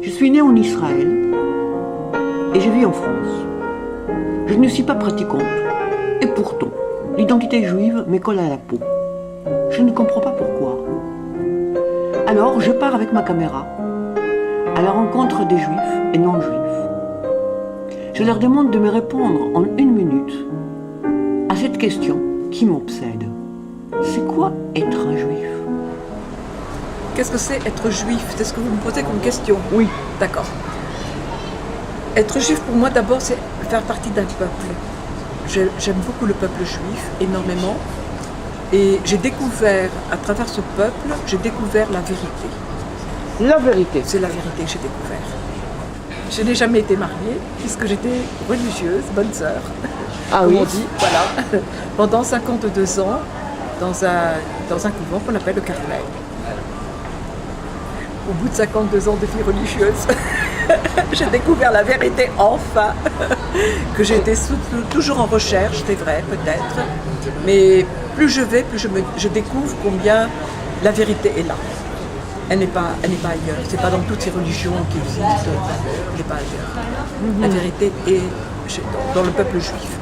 Je suis née en Israël et je vis en France. Je ne suis pas pratiquante et pourtant, l'identité juive me colle à la peau. Je ne comprends pas pourquoi. Alors, je pars avec ma caméra à la rencontre des juifs et non-juifs. Je leur demande de me répondre en 1 minute à cette question qui m'obsède. C'est quoi être un juif? Qu'est-ce que c'est être juif? C'est ce que vous me posez comme question? Oui. D'accord. Être juif pour moi d'abord c'est faire partie d'un peuple. J'aime beaucoup le peuple juif, énormément. Et j'ai découvert, à travers ce peuple, j'ai découvert la vérité. La vérité. C'est la vérité que j'ai découvert. Je n'ai jamais été mariée, puisque j'étais religieuse, bonne sœur. Ah comme oui. on dit, voilà. Pendant 52 ans, dans un couvent qu'on appelle le Carmel. Au bout de 52 ans de vie religieuse, j'ai découvert la vérité enfin, que j'étais toujours en recherche, c'est vrai, peut-être. Mais plus je vais, plus je découvre combien la vérité est là. Elle n'est pas ailleurs. C'est pas dans toutes ces religions qui existent. Elle n'est pas ailleurs. La vérité est dans le peuple juif.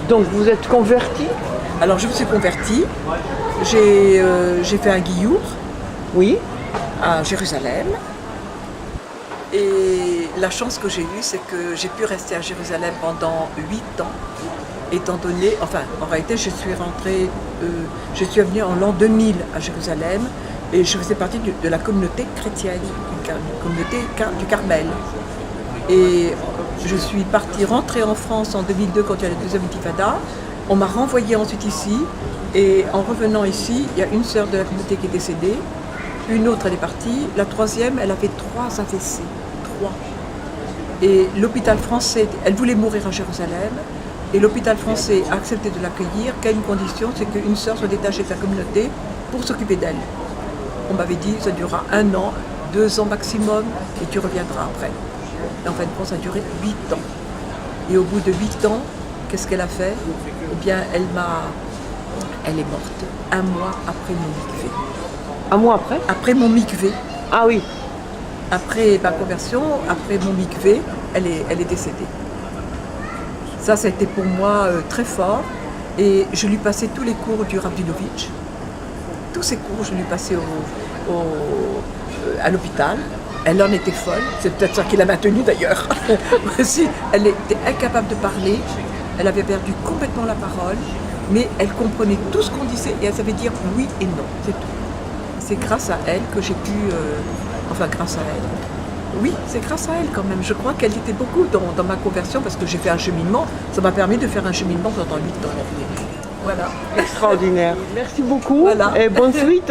Donc vous êtes converti? Alors je me suis convertie. J'ai fait un guillour. Oui. À Jérusalem. Et la chance que j'ai eue, c'est que j'ai pu rester à Jérusalem pendant 8 ans, étant donné, enfin, en réalité, je suis venue en l'an 2000 à Jérusalem, et je faisais partie de la communauté chrétienne, communauté du Carmel. Et je suis rentrée en France en 2002 quand il y a la deuxième intifada. On m'a renvoyée ensuite ici, et en revenant ici, il y a une sœur de la communauté qui est décédée. Une autre, elle est partie. La troisième, elle avait 3 AVC. 3. Et l'hôpital français, elle voulait mourir à Jérusalem. Et l'hôpital français a accepté de l'accueillir qu'à une condition, c'est qu'une sœur soit détachée de sa communauté pour s'occuper d'elle. On m'avait dit, ça durera 1 an, 2 ans maximum, et tu reviendras après. Et en fin de compte, ça a duré 8 ans. Et au bout de 8 ans, qu'est-ce qu'elle a fait? Eh bien, elle est morte 1 mois après mon mikvé. 1 mois après? Après mon mikvé. Ah oui. Après ma conversion, après mon mikvé, elle est décédée. Ça a été pour moi très fort. Et je lui passais tous les cours du Rabinovitch. Tous ces cours, je lui passais à l'hôpital. Elle en était folle. C'est peut-être ça qui l'a maintenue d'ailleurs. Aussi, elle était incapable de parler. Elle avait perdu complètement la parole. Mais elle comprenait tout ce qu'on disait et elle savait dire oui et non. C'est tout. C'est grâce à elle que j'ai pu... grâce à elle. Oui, c'est grâce à elle quand même. Je crois qu'elle était beaucoup dans ma conversion parce que j'ai fait un cheminement. Ça m'a permis de faire un cheminement pendant 8 ans. Voilà. Extraordinaire. Merci beaucoup Voilà. et bonne suite.